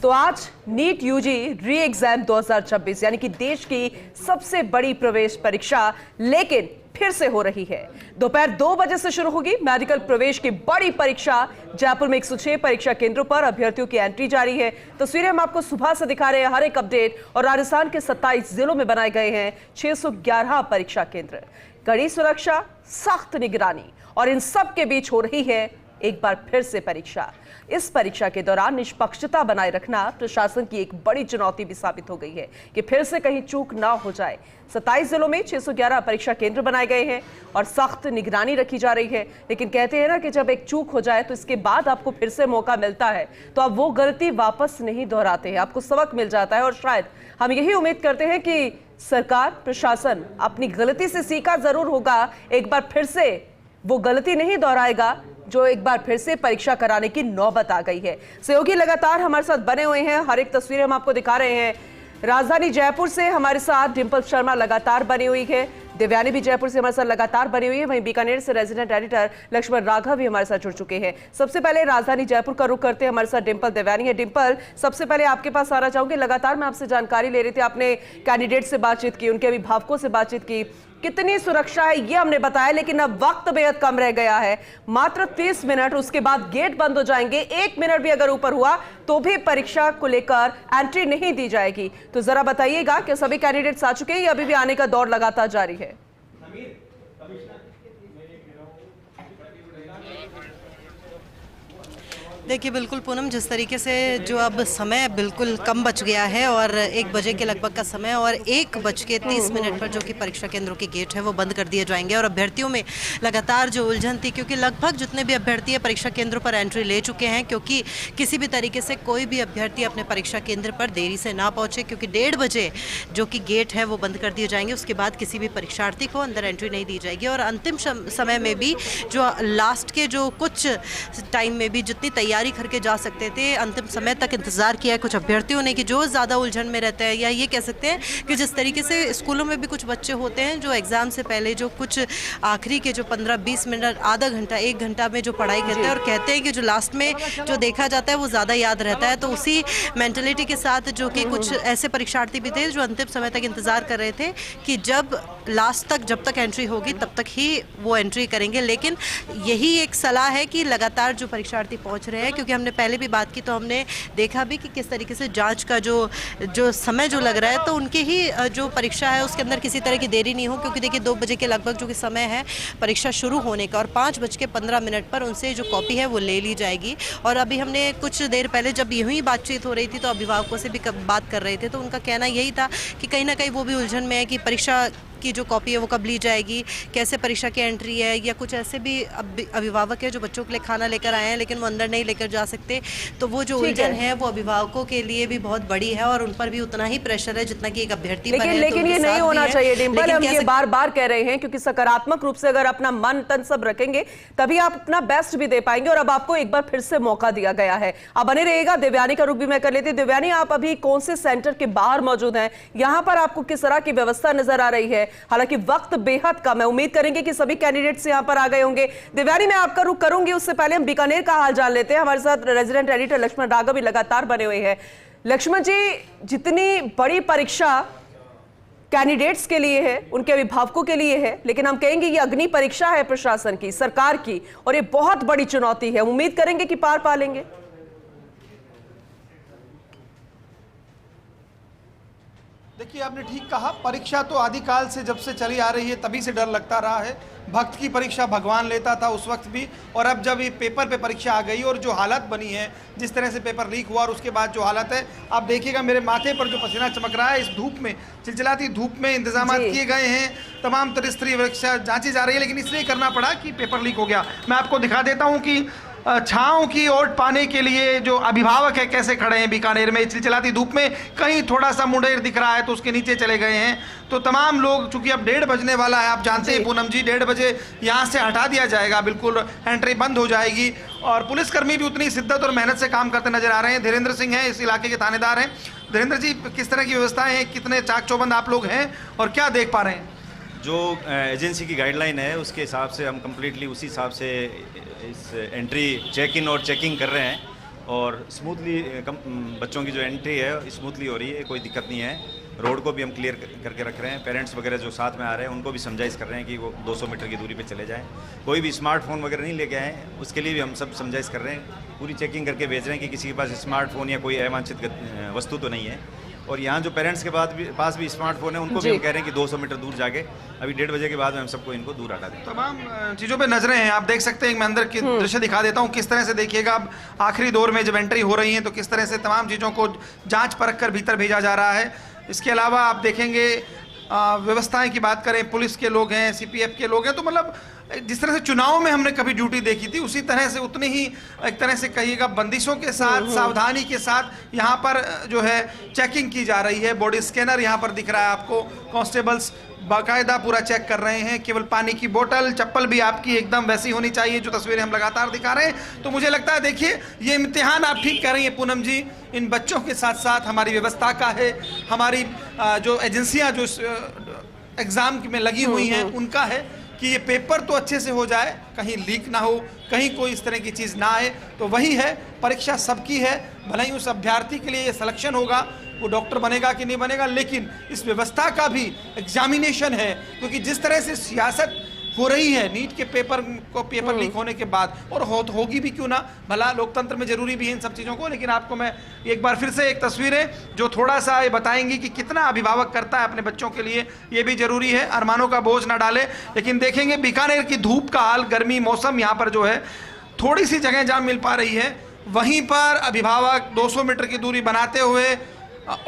तो आज NEET UG री एग्जाम 2026 यानी कि देश की सबसे बड़ी प्रवेश परीक्षा लेकिन फिर से हो रही है। दोपहर 2 बजे से शुरू होगी मेडिकल प्रवेश की बड़ी परीक्षा। जयपुर में 106 परीक्षा केंद्रों पर अभ्यर्थियों की एंट्री जारी है। तस्वीरें हम आपको सुबह से दिखा रहे हैं, हर एक अपडेट। और राजस्थान के 27 जिलों में बनाए गए हैं 611 परीक्षा केंद्र। कड़ी सुरक्षा, सख्त निगरानी और इन सब के बीच हो रही है एक बार फिर से परीक्षा। इस परीक्षा के दौरान निष्पक्षता बनाए रखना प्रशासन की एक बड़ी चुनौती भी साबित हो गई है कि फिर से कहीं चूक ना हो जाए। 27 जिलों में 611 परीक्षा केंद्र बनाए गए हैं और सख्त निगरानी रखी जा रही है। लेकिन कहते हैं ना कि जब एक चूक हो जाए तो इसके बाद आपको फिर से मौका मिलता है, तो आप वो गलती वापस नहीं दोहराते हैं, आपको सबक मिल जाता है। और शायद हम यही उम्मीद करते हैं कि सरकार, प्रशासन अपनी गलती से सीखा जरूर होगा, एक बार फिर से वो गलती नहीं दोहराएगा जो एक बार फिर से परीक्षा कराने की नौबत आ गई है। सहयोगी लगातार हमारे साथ बने हुए हैं, हर एक तस्वीरें हम आपको दिखा रहे हैं। राजधानी जयपुर से हमारे साथ डिंपल शर्मा लगातार बनी हुई है, दिव्यानी भी जयपुर से हमारे साथ लगातार बनी हुई है, वहीं बीकानेर से रेजिडेंट एडिटर लक्ष्मण राघव भी हमारे साथ जुड़ चुके हैं। सबसे पहले राजधानी जयपुर का रुख करते हैं, हमारे साथ डिंपल दिव्यानी है। डिंपल, सबसे पहले आपके पास आना चाहूंगी। लगातार मैं आपसे जानकारी ले रही थी, आपने कैंडिडेट से बातचीत की, उनके अभिभावकों से बातचीत की, कितनी सुरक्षा है ये हमने बताया, लेकिन अब वक्त बेहद कम रह गया है, मात्र 30 मिनट, उसके बाद गेट बंद हो जाएंगे। 1 मिनट भी अगर ऊपर हुआ तो भी परीक्षा को लेकर एंट्री नहीं दी जाएगी। तो जरा बताइएगा कि सभी कैंडिडेट्स आ चुके हैं या अभी भी आने का दौर लगातार जारी है? देखिए, बिल्कुल पूनम, जिस तरीके से जो अब समय बिल्कुल कम बच गया है और 1 बजे के लगभग का समय और 1:30 पर जो कि परीक्षा केंद्रों के गेट है वो बंद कर दिए जाएंगे। और अभ्यर्थियों में लगातार जो उलझन थी, क्योंकि लगभग जितने भी अभ्यर्थी है परीक्षा केंद्रों पर एंट्री ले चुके हैं, क्योंकि किसी भी तरीके से कोई भी अभ्यर्थी अपने परीक्षा केंद्र पर देरी से ना पहुँचे, क्योंकि 1:30 बजे जो कि गेट है वो बंद कर दिए जाएंगे। उसके बाद किसी भी परीक्षार्थी को अंदर एंट्री नहीं दी जाएगी। और अंतिम समय में भी जो लास्ट के जो कुछ टाइम में भी जितनी तैयारी करके जा सकते थे, अंतिम समय तक इंतजार किया है कुछ अभ्यर्थियों ने कि जो ज़्यादा उलझन में रहते हैं, या ये कह सकते हैं कि जिस तरीके से स्कूलों में भी कुछ बच्चे होते हैं जो एग्ज़ाम से पहले जो कुछ आखिरी के जो 15-20 मिनट, आधा घंटा, 1 घंटा में जो पढ़ाई करते हैं और कहते हैं कि जो लास्ट में जो देखा जाता है वो ज़्यादा याद रहता है। तो उसी मेंटलिटी के साथ जो कि कुछ ऐसे परीक्षार्थी भी थे जो अंतिम समय तक इंतज़ार कर रहे थे कि जब लास्ट तक, जब तक एंट्री होगी तब तक ही वो एंट्री करेंगे। लेकिन यही एक सलाह है कि लगातार जो परीक्षार्थी पहुँच रहे हैं, क्योंकि हमने पहले भी बात की तो हमने देखा भी कि किस तरीके से जांच का जो समय जो लग रहा है, तो उनके ही जो परीक्षा है उसके अंदर किसी तरह की देरी नहीं हो, क्योंकि देखिए 2 बजे के लगभग जो कि समय है परीक्षा शुरू होने का और 5:15 पर उनसे जो कॉपी है वो ले ली जाएगी। और अभी हमने कुछ देर पहले जब यूं ही बातचीत हो रही थी तो अभिभावकों से भी बात कर रहे थे, तो उनका कहना यही था कि कहीं ना कहीं वो भी उलझन में है कि परीक्षा की जो कॉपी है वो कब ली जाएगी, कैसे परीक्षा की एंट्री है, या कुछ ऐसे भी अभिभावक है जो बच्चों के लिए खाना लेकर आए हैं लेकिन वो अंदर नहीं लेकर जा सकते। तो वो जो उलझन है वो अभिभावकों के लिए भी बहुत बड़ी है और उन पर भी उतना ही प्रेशर है जितना कि एक अभ्यर्थी पर है। लेकिन ये नहीं होना चाहिए डिंपल, हम ये बार बार कह रहे हैं, क्योंकि सकारात्मक रूप से अगर अपना मन तन सब रखेंगे तभी आप अपना बेस्ट भी दे पाएंगे। और अब आपको एक बार फिर से मौका दिया गया है, अब बने रहिएगा। दिव्यानी का रुख भी मैं कर लेती। दिव्यानी, आप अभी कौन से सेंटर के बाहर मौजूद हैं? यहाँ पर आपको किस तरह की व्यवस्था नजर आ रही है? हालांकि वक्त बेहद कम है, उम्मीद करेंगे कि सभी कैंडिडेट्स यहां पर आ गए होंगे। दिव्यानी, मैं आपका रुख करूंगी, उससे पहले हम बीकानेर का हाल जान लेते हैं। हमारे साथ रेजिडेंट एडिटर लक्ष्मण राघव भी लगातार बने हुए हैं। लक्ष्मण जी, जितनी बड़ी परीक्षा कैंडिडेट्स के लिए है, उनके अभिभावकों के लिए है, लेकिन हम कहेंगे ये अग्नि परीक्षा है प्रशासन की, सरकार की, और ये बहुत बड़ी चुनौती है। उम्मीद करेंगे कि पार पा लेंगे। देखिए, आपने ठीक कहा, परीक्षा तो आदिकाल से जब से चली आ रही है तभी से डर लगता रहा है। भक्त की परीक्षा भगवान लेता था उस वक्त भी, और अब जब ये पेपर पे परीक्षा आ गई और जो हालत बनी है, जिस तरह से पेपर लीक हुआ और उसके बाद जो हालत है, आप देखिएगा मेरे माथे पर जो पसीना चमक रहा है, इस धूप में, चिलचिलाती धूप में इंतजाम किए गए हैं, तमाम त्रिस्तरीय परीक्षा जांची जा रही है, लेकिन इसलिए करना पड़ा कि पेपर लीक हो गया। मैं आपको दिखा देता हूँ कि छांव की ओट पाने के लिए जो अभिभावक है कैसे खड़े हैं बीकानेर में चिलचिलाती धूप में। कहीं थोड़ा सा मुंडेर दिख रहा है तो उसके नीचे चले गए हैं। तो तमाम लोग, चूंकि अब 1:30 बजने वाला है, आप जानते हैं पूनम जी, 1:30 बजे यहाँ से हटा दिया जाएगा, बिल्कुल एंट्री बंद हो जाएगी। और पुलिसकर्मी भी उतनी शिद्दत और मेहनत से काम करते नजर आ रहे हैं। धीरेन्द्र सिंह हैं, इस इलाके के थानेदार हैं। धीरेन्द्र जी, किस तरह की व्यवस्थाएं हैं, कितने चाक चौबंद आप लोग हैं और क्या देख पा रहे हैं? जो एजेंसी की गाइडलाइन है उसके हिसाब से हम कम्प्लीटली उसी हिसाब से इस एंट्री, चेक इन और चेकिंग कर रहे हैं। और स्मूथली बच्चों की जो एंट्री है स्मूथली हो रही है, कोई दिक्कत नहीं है। रोड को भी हम क्लियर करके रख रहे हैं। पेरेंट्स वगैरह जो साथ में आ रहे हैं उनको भी समझाइश कर रहे हैं कि वो 200 मीटर की दूरी पे चले जाएं। कोई भी स्मार्टफोन वगैरह नहीं लेके आए, उसके लिए भी हम सब समझाइश कर रहे हैं। पूरी चेकिंग करके भेज रहे हैं कि किसी के पास स्मार्टफोन या कोई अवांछित वस्तु तो नहीं है। और यहाँ जो पेरेंट्स के पास भी स्मार्टफोन है उनको भी हम कह रहे हैं कि 200 मीटर दूर जाके अभी 1:30 बजे के बाद में हम सबको इनको दूर हटा दें। तमाम चीज़ों पे नजरें हैं, आप देख सकते हैं। मैं अंदर की दृश्य दिखा देता हूँ किस तरह से देखिएगा। अब आखिरी दौर में जब एंट्री हो रही है तो किस तरह से तमाम चीज़ों को जांच परख कर भीतर भेजा जा रहा है। इसके अलावा आप देखेंगे व्यवस्थाएं की बात करें, पुलिस के लोग हैं, सीपीएफ के लोग हैं, तो मतलब जिस तरह से चुनाव में हमने कभी ड्यूटी देखी थी उसी तरह से उतनी ही एक तरह से कहिएगा बंदिशों के साथ, सावधानी के साथ यहाँ पर जो है चेकिंग की जा रही है। बॉडी स्कैनर यहाँ पर दिख रहा है आपको, कांस्टेबल्स बाकायदा पूरा चेक कर रहे हैं। केवल पानी की बोतल, चप्पल भी आपकी एकदम वैसी होनी चाहिए जो तस्वीरें हम लगातार दिखा रहे हैं। तो मुझे लगता है देखिए ये इम्तिहान आप ठीक कह रही हैं पूनम जी, इन बच्चों के साथ साथ हमारी व्यवस्था का है, हमारी जो एजेंसियां जो एग्ज़ाम में लगी हुई हैं उनका है कि ये पेपर तो अच्छे से हो जाए, कहीं लीक ना हो, कहीं कोई इस तरह की चीज़ ना आए। तो वही है, परीक्षा सबकी है। भले ही उस अभ्यर्थी के लिए ये सिलेक्शन होगा, वो डॉक्टर बनेगा कि नहीं बनेगा, लेकिन इस व्यवस्था का भी एग्जामिनेशन है। क्योंकि जिस तरह से सियासत हो रही है नीट के पेपर लीक होने के बाद, और होगी भी क्यों ना, भला लोकतंत्र में जरूरी भी है इन सब चीज़ों को। लेकिन आपको मैं एक बार फिर से एक तस्वीरें जो थोड़ा सा ये बताएंगी कि कितना अभिभावक करता है अपने बच्चों के लिए, ये भी जरूरी है। अरमानों का बोझ ना डाले। लेकिन देखेंगे बीकानेर की धूप का हाल, गर्मी मौसम, यहाँ पर जो है थोड़ी सी जगह जहाँ मिल पा रही है वहीं पर अभिभावक 200 मीटर की दूरी बनाते हुए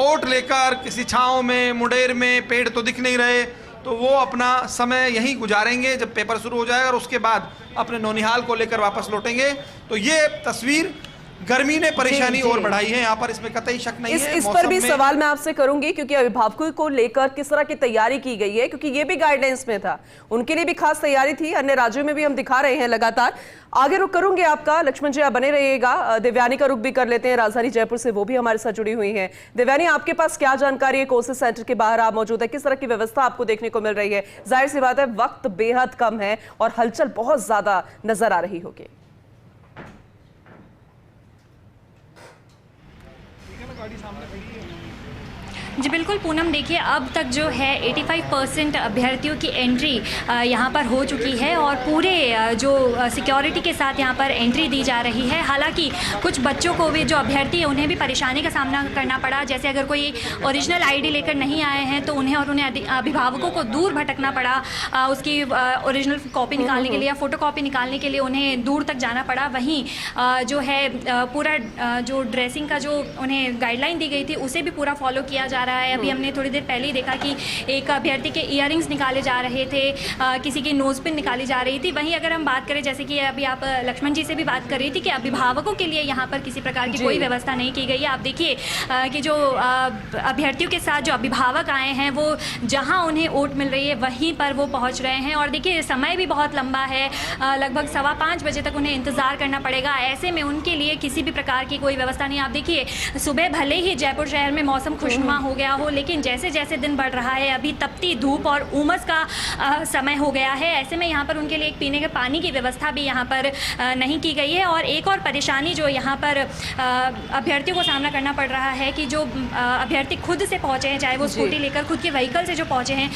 ओट लेकर किसी छाँव में, मुंडेर में, पेड़ तो दिख नहीं रहे, तो वो अपना समय यहीं गुजारेंगे जब पेपर शुरू हो जाएगा और उसके बाद अपने नौनिहाल को लेकर वापस लौटेंगे। तो ये तस्वीर गर्मी ने परेशानी और बढ़ाई है यहाँ पर, इसमें कतई शक नहीं है। इस पर भी सवाल मैं आपसे करूंगी क्योंकि अभिभावकों को लेकर किस तरह की तैयारी की गई है, क्योंकि ये भी गाइडलाइंस में था, उनके लिए भी खास तैयारी थी। अन्य राज्यों में भी हम दिखा रहे हैं लगातार। आगे रुक करूंगे आपका, लक्ष्मण जी आप बने रहिएगा। दिव्यानी का रुख भी कर लेते हैं, राजधानी जयपुर से वो भी हमारे साथ जुड़ी हुई हैं। दिव्यानी, आपके पास क्या जानकारी है? कोर्सेज सेंटर के बाहर आप मौजूद है, किस तरह की व्यवस्था आपको देखने को मिल रही है? जाहिर सी बात है वक्त बेहद कम है और हलचल बहुत ज्यादा नजर आ रही होगी। जी बिल्कुल पूनम, देखिए अब तक जो है 85% अभ्यर्थियों की एंट्री यहाँ पर हो चुकी है और पूरे जो सिक्योरिटी के साथ यहाँ पर एंट्री दी जा रही है। हालांकि कुछ बच्चों को भी, जो अभ्यर्थी हैं, उन्हें भी परेशानी का सामना करना पड़ा। जैसे अगर कोई ओरिजिनल आईडी लेकर नहीं आए हैं तो उन्हें अभिभावकों को दूर भटकना पड़ा, उसकी ओरिजिनल कॉपी निकालने के लिए या फ़ोटोकॉपी निकालने के लिए उन्हें दूर तक जाना पड़ा। वहीं जो है पूरा जो ड्रेसिंग का जो उन्हें गाइडलाइन दी गई थी उसे भी पूरा फॉलो किया जा रहा है। अभी हमने थोड़ी देर पहले ही देखा कि एक अभ्यर्थी के ईयरिंग्स निकाले जा रहे थे, किसी की नोज पिन निकाली जा रही थी। वहीं अगर हम बात करें, जैसे कि अभी आप लक्ष्मण जी से भी बात कर रही थी कि अभिभावकों के लिए यहाँ पर किसी प्रकार की कोई व्यवस्था नहीं की गई है। आप देखिए कि जो अभ्यर्थियों के साथ जो अभिभावक आए हैं वो जहाँ उन्हें वोट मिल रही है वहीं पर वो पहुँच रहे हैं। और देखिए समय भी बहुत लंबा है, लगभग 5:15 बजे तक उन्हें इंतज़ार करना पड़ेगा। ऐसे में उनके लिए किसी भी प्रकार की कोई व्यवस्था नहीं। आप देखिए सुबह भले ही जयपुर शहर में मौसम खुशनुमा हो गया हो, लेकिन जैसे जैसे दिन बढ़ रहा है अभी तपती धूप और उमस का समय हो गया है। ऐसे में यहाँ पर उनके लिए एक पीने के पानी की व्यवस्था भी यहाँ पर नहीं की गई है। और एक और परेशानी जो यहाँ पर अभ्यर्थियों को सामना करना पड़ रहा है कि जो अभ्यर्थी खुद से पहुँचे हैं, चाहे वो स्कूटी लेकर खुद के व्हीकल से जो पहुँचे हैं,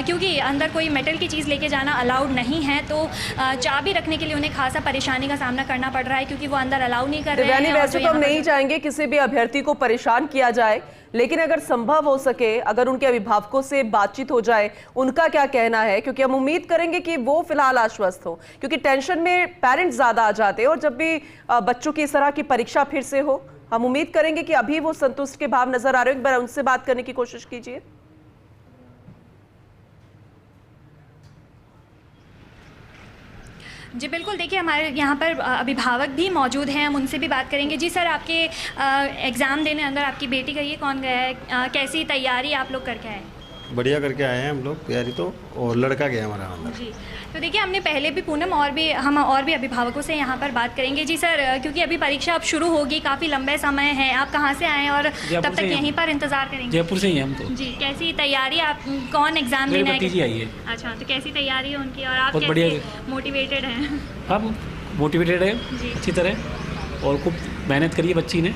क्योंकि अंदर कोई मेटल की चीज़ लेके जाना अलाउड नहीं है, तो चाबी रखने के लिए उन्हें खासा परेशानी का सामना करना पड़ रहा है क्योंकि वो अंदर अलाउ नहीं कर रहे हैं। वैसे तो हम नहीं चाहेंगे किसी भी अभ्यर्थी को परेशान किया जाए, लेकिन अगर संभव हो सके, अगर उनके अभिभावकों से बातचीत हो जाए, उनका क्या कहना है, क्योंकि हम उम्मीद करेंगे कि वो फिलहाल आश्वस्त हो, क्योंकि टेंशन में पेरेंट्स ज्यादा आ जाते हैं। और जब भी बच्चों की इस तरह की परीक्षा फिर से हो, हम उम्मीद करेंगे कि अभी वो संतुष्ट के भाव नजर आ रहे हो। एक बार उनसे बात करने की कोशिश कीजिए। जी बिल्कुल, देखिए हमारे यहाँ पर अभिभावक भी मौजूद हैं, हम उनसे भी बात करेंगे। जी सर, आपके एग्ज़ाम देने अंदर आपकी बेटी गई है, कौन गया है, कैसी तैयारी आप लोग करके आए? बढ़िया करके आए हैं हम लोग तैयारी तो, और लड़का गया हमारा अंदर। जी, तो देखिए हमने पहले भी पूनम हम और भी अभिभावकों से यहाँ पर बात करेंगे। जी सर, क्योंकि अभी परीक्षा अब शुरू होगी, काफ़ी लंबे समय है, आप कहाँ से आए और तब तक यहीं पर इंतजार करेंगे? जयपुर से ही हैं हम तो। जी, कैसी तैयारी, आप कौन एग्जाम देना है? आई है। अच्छा, तो कैसी तैयारी है उनकी और आप बहुत कैसे मोटिवेटेड हैं? हम मोटिवेटेड है अच्छी तरह, और खूब मेहनत करी है बच्ची ने।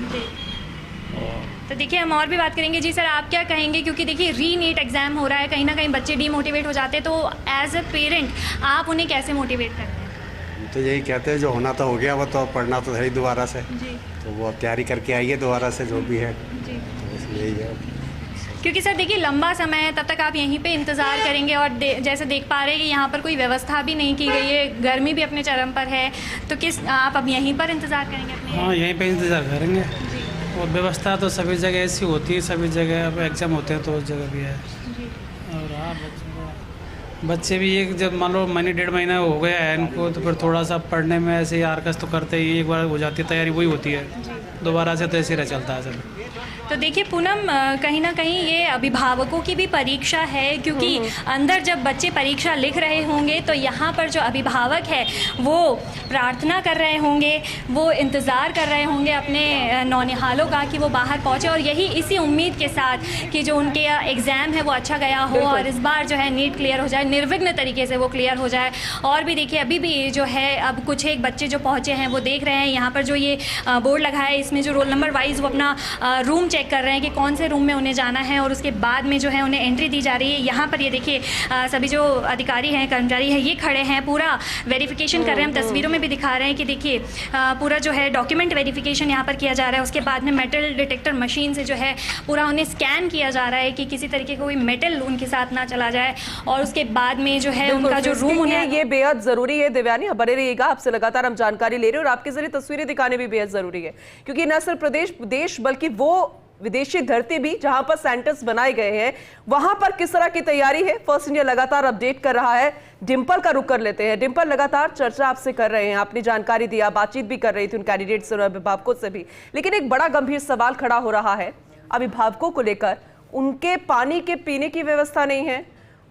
तो देखिए हम और भी बात करेंगे। जी सर, आप क्या कहेंगे, क्योंकि देखिए री नीट एग्ज़ाम हो रहा है, कहीं ना कहीं बच्चे डीमोटिवेट हो जाते हैं, तो एज अ पेरेंट आप उन्हें कैसे मोटिवेट करते हैं? तो यही कहते हैं जो होना तो हो गया, वो तो पढ़ना तो है ही दोबारा से। जी तो वो अब तैयारी करके आइए दोबारा से जो भी है। जी, तो बस यही है। क्योंकि सर देखिए लंबा समय है, तब तक आप यहीं पे इंतज़ार करेंगे और जैसे देख पा रहे हैं कि यहाँ पर कोई व्यवस्था भी नहीं की गई है, गर्मी भी अपने चरम पर है, तो आप अब यहीं पर इंतज़ार करेंगे अपने? हाँ, यहीं पे इंतज़ार करेंगे। और व्यवस्था तो सभी जगह ऐसी होती है, सभी जगह अब एग्ज़ाम होते हैं तो उस जगह भी है। और हाँ, बच्चे भी एक जब मान लो महीने 1.5 महीना हो गया है इनको, तो फिर थोड़ा सा पढ़ने में ऐसे ही आरकस तो करते ही, एक बार हो जाती है तैयारी वही होती है, दोबारा से तो ऐसे रह चलता है सब। तो देखिए पूनम, कहीं ना कहीं ये अभिभावकों की भी परीक्षा है, क्योंकि अंदर जब बच्चे परीक्षा लिख रहे होंगे तो यहाँ पर जो अभिभावक है वो प्रार्थना कर रहे होंगे, वो इंतज़ार कर रहे होंगे अपने नौनिहालों का कि वो बाहर पहुँचे, और यही इसी उम्मीद के साथ कि जो उनके एग्ज़ाम है वो अच्छा गया हो और इस बार जो है नीट क्लियर हो जाए, निर्विघ्न तरीके से वो क्लियर हो जाए। और भी देखिए अभी भी जो है अब कुछ एक बच्चे जो पहुँचे हैं वो देख रहे हैं यहाँ पर जो ये बोर्ड लगा है, इसमें जो रोल नंबर वाइज वो अपना रूम चेक कर रहे हैं कि कौन से रूम में उन्हें जाना है, और उसके बाद में जो है उन्हें एंट्री दी जा रही है। यहाँ पर ये देखिए सभी जो अधिकारी हैं, कर्मचारी हैं, ये खड़े हैं, पूरा वेरिफिकेशन कर रहे हैं। हम तस्वीरों में भी दिखा रहे हैं कि देखिए पूरा जो है डॉक्यूमेंट वेरिफिकेशन यहाँ पर किया जा रहा है। उसके बाद में मेटल डिटेक्टर मशीन से जो है पूरा उन्हें स्कैन किया जा रहा है कि किसी तरीके का कोई मेटल उनके साथ ना चला जाए, और उसके बाद में जो है उनका जो रूम उन्हें, ये बेहद जरूरी है। दिव्यानी आप बने रहिएगा, आपसे लगातार हम जानकारी ले रहे हैं और आपके जरिए तस्वीरें दिखाने भी बेहद जरूरी है, क्योंकि न सिर्फ देश बल्कि वो विदेशी धरती भी जहां पर सेंटर्स बनाए गए हैं वहां पर किस तरह की तैयारी है, फर्स्ट इंडिया लगातार अपडेट कर रहा है। डिंपल का रुख कर लेते हैं। डिंपल, लगातार चर्चा आपसे कर रहे हैं, आपने जानकारी दिया, बातचीत भी कर रही थी उन कैंडिडेट्स और अभिभावकों से भी, लेकिन एक बड़ा गंभीर सवाल खड़ा हो रहा है अभिभावकों को लेकर। उनके पानी के पीने की व्यवस्था नहीं है,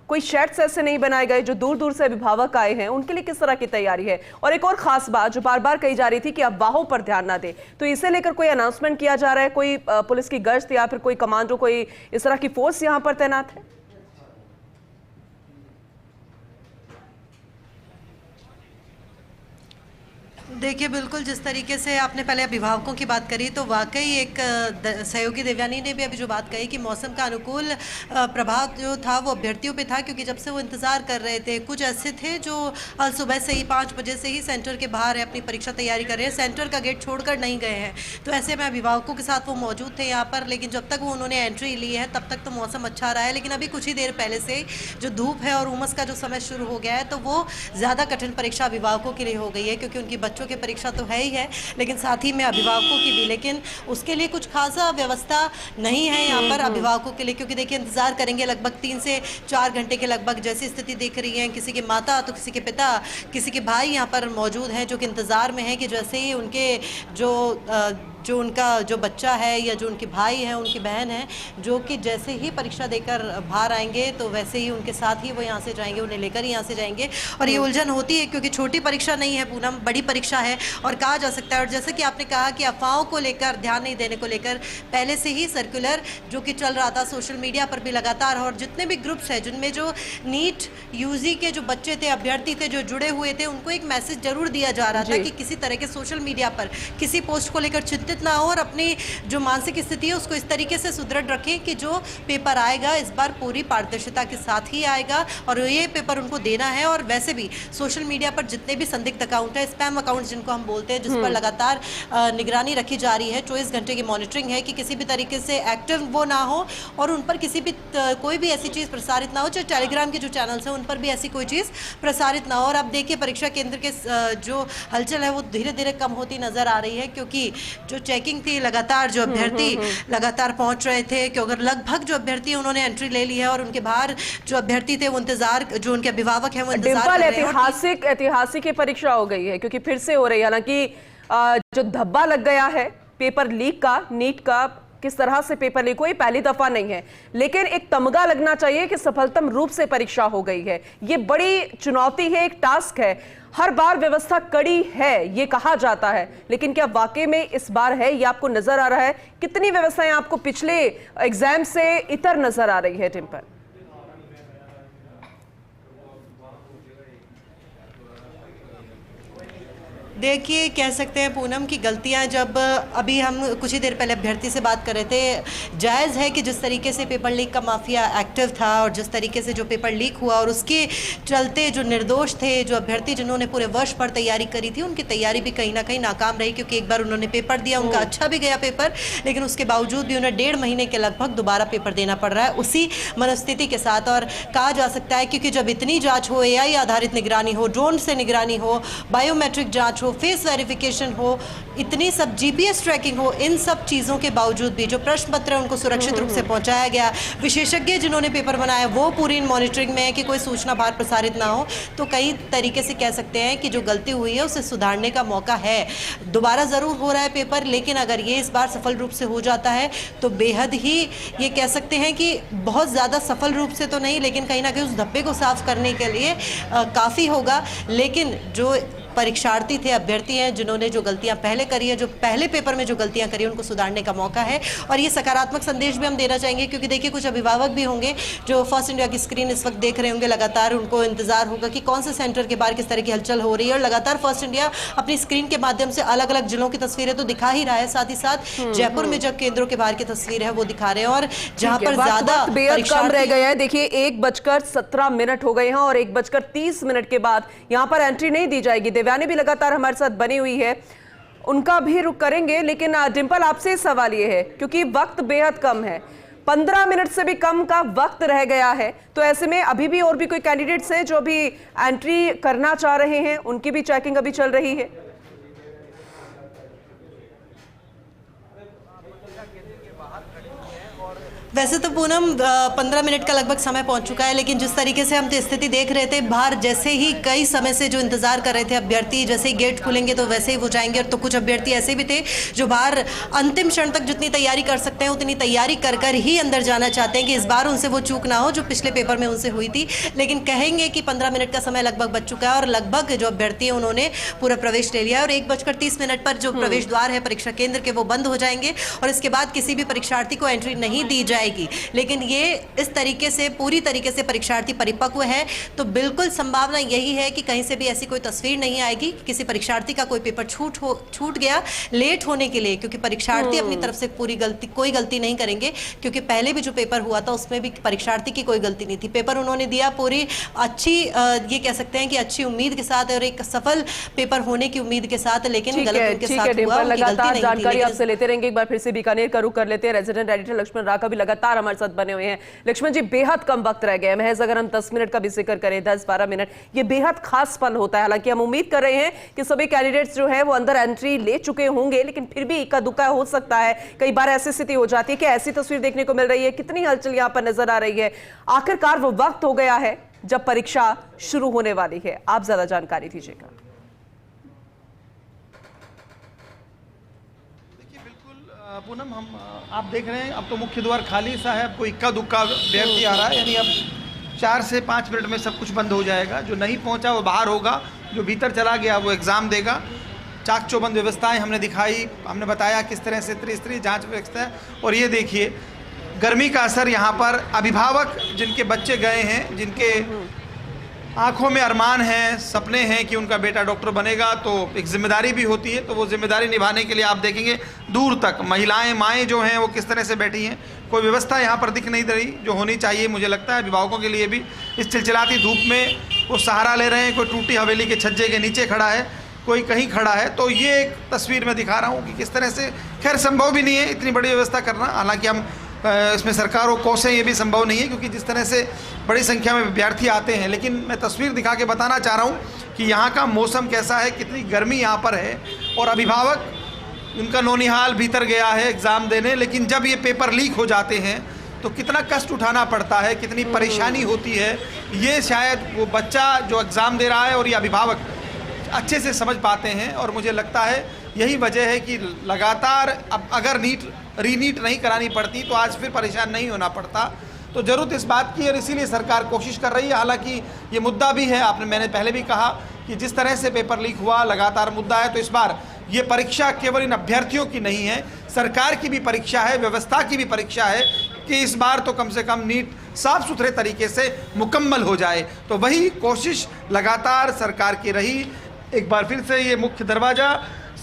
कोई शेड्स ऐसे नहीं बनाए गए, जो दूर दूर से अभिभावक आए हैं उनके लिए किस तरह की तैयारी है। और एक और खास बात जो बार बार कही जा रही थी कि अफवाहों पर ध्यान ना दे, तो इसे लेकर कोई अनाउंसमेंट किया जा रहा है, कोई पुलिस की गश्त या फिर कोई कमांडो, कोई इस तरह की फोर्स यहां पर तैनात है? देखिए बिल्कुल, जिस तरीके से आपने पहले अभिभावकों की बात करी, तो वाकई एक सहयोगी देवयानी ने भी अभी जो बात कही कि मौसम का अनुकूल प्रभाव जो था वो अभ्यर्थियों पे था, क्योंकि जब से वो इंतज़ार कर रहे थे, कुछ ऐसे थे जो सुबह से ही 5 बजे से ही सेंटर के बाहर अपनी परीक्षा तैयारी कर रहे हैं, सेंटर का गेट छोड़कर नहीं गए हैं। तो ऐसे में अभिभावकों के साथ वो मौजूद थे यहाँ पर, लेकिन जब तक वो उन्होंने एंट्री ली है तब तक तो मौसम अच्छा रहा है, लेकिन अभी कुछ ही देर पहले से जो धूप है और उमस का जो समय शुरू हो गया है, तो वो ज़्यादा कठिन परीक्षा अभिभावकों के लिए हो गई है, क्योंकि उनकी बच्चों की परीक्षा तो है ही है, लेकिन साथ ही में अभिभावकों की भी, लेकिन उसके लिए कुछ खासा व्यवस्था नहीं है यहाँ पर अभिभावकों के लिए, क्योंकि देखिए इंतजार करेंगे लगभग 3 से 4 घंटे के लगभग, जैसी स्थिति देख रही है। किसी के माता तो किसी के पिता, किसी के भाई यहाँ पर मौजूद हैं जो कि इंतज़ार में हैं कि जैसे ही उनके जो उनका जो बच्चा है या जो उनके भाई हैं, उनकी बहन है, जो कि जैसे ही परीक्षा देकर बाहर आएंगे तो वैसे ही उनके साथ ही वो यहाँ से जाएंगे, उन्हें लेकर ही यहाँ से जाएंगे। और ये उलझन होती है क्योंकि छोटी परीक्षा नहीं है पूनम, बड़ी परीक्षा है और कहा जा सकता है। और जैसे कि आपने कहा कि अफवाहों को लेकर, ध्यान नहीं देने को लेकर पहले से ही सर्कुलर जो कि चल रहा था सोशल मीडिया पर भी लगातार, और जितने भी ग्रुप्स हैं जिनमें जो नीट यूजी के जो बच्चे थे, अभ्यर्थी थे जो जुड़े हुए थे, उनको एक मैसेज जरूर दिया जा रहा था कि किसी तरह के सोशल मीडिया पर किसी पोस्ट को लेकर चिंतित ना हो और अपनी जो मानसिक स्थिति है उसको इस तरीके से सुदृढ़ रखें कि जो पेपर आएगा इस बार पूरी पारदर्शिता के साथ ही आएगा और ये पेपर उनको देना है। और वैसे भी सोशल मीडिया पर जितने भी संदिग्ध अकाउंट है, स्पैम अकाउंट जिनको हम बोलते हैं, जिस पर लगातार निगरानी रखी जा रही है, 24 घंटे की मॉनिटरिंग है कि किसी भी तरीके से एक्टिव वो ना हो और उन पर किसी भी कोई भी ऐसी चीज़ प्रसारित ना हो, चाहे टेलीग्राम के जो चैनल्स हैं उन पर भी ऐसी कोई चीज़ प्रसारित ना हो। और अब देखिए परीक्षा केंद्र के जो हलचल है वो धीरे धीरे कम होती नजर आ रही है, क्योंकि जो चेकिंग थी लगातार, जो अभ्यर्थी लगातार पहुंच रहे थे, क्योंकि अगर लगभग जो अभ्यर्थी उन्होंने एंट्री ले ली है और उनके बाहर जो अभ्यर्थी थे वो इंतजार, जो उनके अभिभावक हैं वो इंतजार कर रहे हैं। ऐतिहासिक परीक्षा हो गई है क्योंकि फिर से हो रही है, हालांकि जो धब्बा लग गया है पेपर लीक का, नीट का, किस तरह से पेपर लीक हुई पहली दफा नहीं है, लेकिन एक तमगा लगना चाहिए कि सफलतम रूप से परीक्षा हो गई है। ये बड़ी चुनौती है, एक टास्क है। हर बार व्यवस्था कड़ी है ये कहा जाता है, लेकिन क्या वाकई में इस बार है ये आपको नजर आ रहा है? कितनी व्यवस्थाएं आपको पिछले एग्जाम से इतर नजर आ रही है डिंपल? देखिए, कह सकते हैं पूनम की गलतियां, जब अभी हम कुछ ही देर पहले अभ्यर्थी से बात कर रहे थे, जायज़ है कि जिस तरीके से पेपर लीक का माफिया एक्टिव था और जिस तरीके से जो पेपर लीक हुआ और उसके चलते जो निर्दोष थे, जो अभ्यर्थी जिन्होंने पूरे वर्ष भर तैयारी करी थी, उनकी तैयारी भी कहीं ना कहीं नाकाम रही, क्योंकि एक बार उन्होंने पेपर दिया, उनका अच्छा भी गया पेपर, लेकिन उसके बावजूद भी उन्हें 1.5 महीने के लगभग दोबारा पेपर देना पड़ रहा है उसी मनस्थिति के साथ। और कहा जा सकता है क्योंकि जब इतनी जाँच हो, AI आधारित निगरानी हो, ड्रोन से निगरानी हो, बायोमेट्रिक जाँच हो, फेस वेरिफिकेशन हो, इतनी सब GPS ट्रैकिंग हो, इन सब चीज़ों के बावजूद भी जो प्रश्न पत्र है उनको सुरक्षित रूप से पहुंचाया गया, विशेषज्ञ जिन्होंने पेपर बनाया वो पूरी इन मॉनिटरिंग में है कि कोई सूचना बाहर प्रसारित ना हो, तो कई तरीके से कह सकते हैं कि जो गलती हुई है उसे सुधारने का मौका है। दोबारा ज़रूर हो रहा है पेपर, लेकिन अगर ये इस बार सफल रूप से हो जाता है तो बेहद ही, ये कह सकते हैं कि बहुत ज़्यादा सफल रूप से तो नहीं, लेकिन कहीं ना कहीं उस धब्बे को साफ करने के लिए काफ़ी होगा। लेकिन जो परीक्षार्थी थे, अभ्यर्थी हैं, जिन्होंने जो गलतियां पहले करी है, जो पहले पेपर में जो गलतियां करी, उनको सुधारने का मौका है। और ये सकारात्मक संदेश भी हम देना चाहेंगे, क्योंकि देखिए कुछ अभिभावक भी होंगे जो फर्स्ट इंडिया की स्क्रीन इस वक्त देख रहे होंगे, लगातार उनको इंतजार होगा कि कौन से सेंटर के बाहर किस तरह की हलचल हो रही है, और लगातार फर्स्ट इंडिया अपनी स्क्रीन के माध्यम से अलग अलग जिलों की तस्वीरें तो दिखा ही रहा है, साथ ही साथ जयपुर में जब केंद्रों के बाहर की तस्वीर है वो दिखा रहे हैं, और जहां पर ज्यादा बेहद कम रह गए हैं। देखिए 1:17 हो गए हैं और 1:30 के बाद यहां पर एंट्री नहीं दी जाएगी। देवयानी भी लगातार हमारे साथ बनी हुई है, उनका भी रुख करेंगे, लेकिन डिंपल आपसे सवाल ये है, क्योंकि वक्त बेहद कम है, 15 मिनट से भी कम का वक्त रह गया है, तो ऐसे में अभी भी और भी कोई कैंडिडेट्स हैं जो भी एंट्री करना चाह रहे हैं, उनकी भी चेकिंग अभी चल रही है? वैसे तो पूनम 15 मिनट का लगभग समय पहुंच चुका है, लेकिन जिस तरीके से हम तो स्थिति देख रहे थे बाहर, जैसे ही कई समय से जो इंतजार कर रहे थे अभ्यर्थी, जैसे ही गेट खुलेंगे तो वैसे ही वो जाएंगे। और तो कुछ अभ्यर्थी ऐसे भी थे जो बाहर अंतिम क्षण तक जितनी तैयारी कर सकते हैं उतनी तैयारी कर कर ही अंदर जाना चाहते हैं कि इस बार उनसे वो चूक ना हो जो पिछले पेपर में उनसे हुई थी। लेकिन कहेंगे कि 15 मिनट का समय लगभग बच चुका है और लगभग जो अभ्यर्थी है उन्होंने पूरा प्रवेश ले लिया है, और 1:30 पर जो प्रवेश द्वार है परीक्षा केंद्र के वो बंद हो जाएंगे और इसके बाद किसी भी परीक्षार्थी को एंट्री नहीं दी जाएगी। लेकिन ये इस तरीके से पूरी तरीके से परीक्षार्थी परिपक्व है, तो बिल्कुल संभावना यही है कि कहीं से भी ऐसी कोई तस्वीर नहीं आएगी कि किसी परीक्षार्थी का कोई पेपर छूट गया लेट होने के लिए, क्योंकि परीक्षार्थी अपनी तरफ से कोई गलती नहीं करेंगे, क्योंकि पहले भी जो पेपर हुआ था उसमें भी परीक्षार्थी की कोई गलती नहीं थी। पेपर उन्होंने दिया पूरी अच्छी, ये कह सकते हैं कि अच्छी उम्मीद के साथ और एक सफल पेपर होने की उम्मीद के साथ, लेकिन गलत उनके साथ हुआ, उनकी गलती नहीं थी। जानकारी आपसे लेते रहेंगे। एक बार फिर से बीकानेर का रुख कर लेते हैं, रेजिडेंट एडिटर लक्ष्मण राका भी लगातार हमारे साथ बने हुए हैं। लक्ष्मण जी, बेहद कम वक्त रह गया, महज अगर हम 10 मिनट का भी जिक्र करें, 10-12 मिनट, ये बेहद खास पल होता है। हालांकि हम उम्मीद कर रहे हैं कि सभी कैंडिडेट्स जो है वो अंदर एंट्री ले चुके होंगे, लेकिन फिर भी इक्का दुक्का हो सकता है, कई बार ऐसी स्थिति हो जाती है कि ऐसी तस्वीर देखने को मिल रही है, कितनी हलचल यहां पर नजर आ रही है। आखिरकार वो वक्त हो गया है जब परीक्षा शुरू होने वाली है, आप ज्यादा जानकारी दीजिएगा। पूनम, हम आप देख रहे हैं अब तो मुख्य द्वार खाली सा है, अब कोई इक्का दुक्का व्यक्ति आ रहा है, यानी अब 4 से 5 मिनट में सब कुछ बंद हो जाएगा। जो नहीं पहुंचा वो बाहर होगा, जो भीतर चला गया वो एग्ज़ाम देगा। चाक चौबंद व्यवस्थाएं हमने दिखाई, हमने बताया किस तरह से त्रिस्तरीय जांच व्यवस्था है। और ये देखिए गर्मी का असर यहाँ पर, अभिभावक जिनके बच्चे गए हैं, जिनके आंखों में अरमान हैं, सपने हैं कि उनका बेटा डॉक्टर बनेगा, तो एक जिम्मेदारी भी होती है, तो वो जिम्मेदारी निभाने के लिए आप देखेंगे दूर तक महिलाएं, माएँ जो हैं वो किस तरह से बैठी हैं। कोई व्यवस्था यहाँ पर दिख नहीं रही जो होनी चाहिए। मुझे लगता है अभिभावकों के लिए भी इस चिलचिलाती धूप में वो सहारा ले रहे हैं। कोई टूटी हवेली के छज्जे के नीचे खड़ा है, कोई कहीं खड़ा है, तो ये एक तस्वीर मैं दिखा रहा हूँ कि किस तरह से, खैर संभव भी नहीं है इतनी बड़ी व्यवस्था करना, हालांकि हम इसमें सरकार को कोसें, ये भी संभव नहीं है क्योंकि जिस तरह से बड़ी संख्या में विद्यार्थी आते हैं। लेकिन मैं तस्वीर दिखा के बताना चाह रहा हूँ कि यहाँ का मौसम कैसा है, कितनी गर्मी यहाँ पर है, और अभिभावक उनका नौनिहाल भीतर गया है एग्ज़ाम देने, लेकिन जब ये पेपर लीक हो जाते हैं तो कितना कष्ट उठाना पड़ता है, कितनी परेशानी होती है, ये शायद वो बच्चा जो एग्ज़ाम दे रहा है और ये अभिभावक अच्छे से समझ पाते हैं। और मुझे लगता है यही वजह है कि लगातार अब अगर रीनीट नहीं करानी पड़ती तो आज फिर परेशान नहीं होना पड़ता। तो ज़रूरत इस बात की, और इसीलिए सरकार कोशिश कर रही है। हालांकि ये मुद्दा भी है, मैंने पहले भी कहा कि जिस तरह से पेपर लीक हुआ लगातार मुद्दा है, तो इस बार ये परीक्षा केवल इन अभ्यर्थियों की नहीं है, सरकार की भी परीक्षा है, व्यवस्था की भी परीक्षा है कि इस बार तो कम से कम नीट साफ सुथरे तरीके से मुकम्मल हो जाए। तो वही कोशिश लगातार सरकार की रही। एक बार फिर से ये मुख्य दरवाज़ा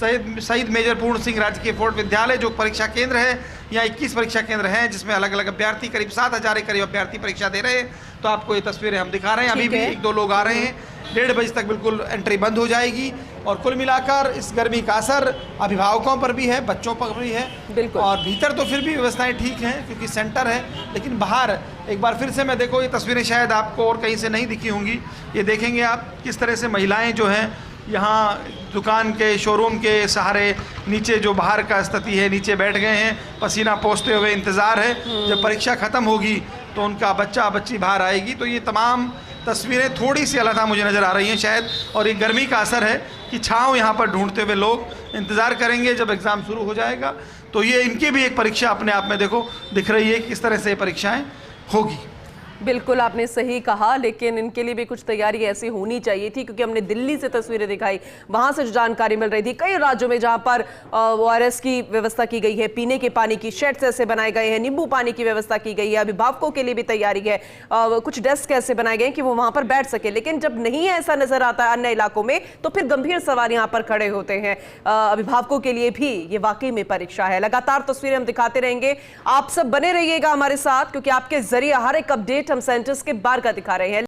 शहीद मेजर पूर्ण सिंह राजकीय फोर्ट विद्यालय जो परीक्षा केंद्र है, यहाँ 21 परीक्षा केंद्र हैं जिसमें अलग अलग अभ्यर्थी करीब 7,000 के करीब अभ्यर्थी परीक्षा दे रहे हैं। तो आपको ये तस्वीरें हम दिखा रहे हैं। अभी भी 1-2 लोग आ रहे हैं। 1:30 बजे तक बिल्कुल एंट्री बंद हो जाएगी। और कुल मिलाकर इस गर्मी का असर अभिभावकों पर भी है, बच्चों पर भी है। बिल्कुल। और भीतर तो फिर भी व्यवस्थाएं ठीक हैं क्योंकि सेंटर है, लेकिन बाहर एक बार फिर से मैं देखो, ये तस्वीरें शायद आपको और कहीं से नहीं दिखी होंगी। ये देखेंगे आप किस तरह से महिलाएं जो हैं यहाँ दुकान के शोरूम के सहारे नीचे जो बाहर का स्थिति है नीचे बैठ गए हैं, पसीना पोंछते हुए इंतज़ार है जब परीक्षा ख़त्म होगी तो उनका बच्चा बच्ची बाहर आएगी। तो ये तमाम तस्वीरें थोड़ी सी अलग मुझे नज़र आ रही हैं शायद, और ये गर्मी का असर है कि छाँव यहाँ पर ढूंढते हुए लोग इंतज़ार करेंगे जब एग्ज़ाम शुरू हो जाएगा। तो ये इनकी भी एक परीक्षा अपने आप में देखो दिख रही है किस तरह से परीक्षाएँ होगी। बिल्कुल आपने सही कहा, लेकिन इनके लिए भी कुछ तैयारी ऐसी होनी चाहिए थी क्योंकि हमने दिल्ली से तस्वीरें दिखाई, वहां से जो जानकारी मिल रही थी कई राज्यों में जहां पर ORS की व्यवस्था की गई है, पीने के पानी की शेड्स ऐसे बनाए गए हैं, नींबू पानी की व्यवस्था की गई है, अभिभावकों के लिए भी तैयारी है, कुछ डेस्क ऐसे बनाए गए हैं कि वो वहां पर बैठ सके। लेकिन जब नहीं ऐसा नजर आता है अन्य इलाकों में तो फिर गंभीर सवाल यहाँ पर खड़े होते हैं। अभिभावकों के लिए भी ये वाकई में परीक्षा है। लगातार तस्वीरें हम दिखाते रहेंगे, आप सब बने रहिएगा हमारे साथ क्योंकि आपके जरिए हर एक अपडेट हम सेंटर्स के बाहर का दिखा रहे हैं।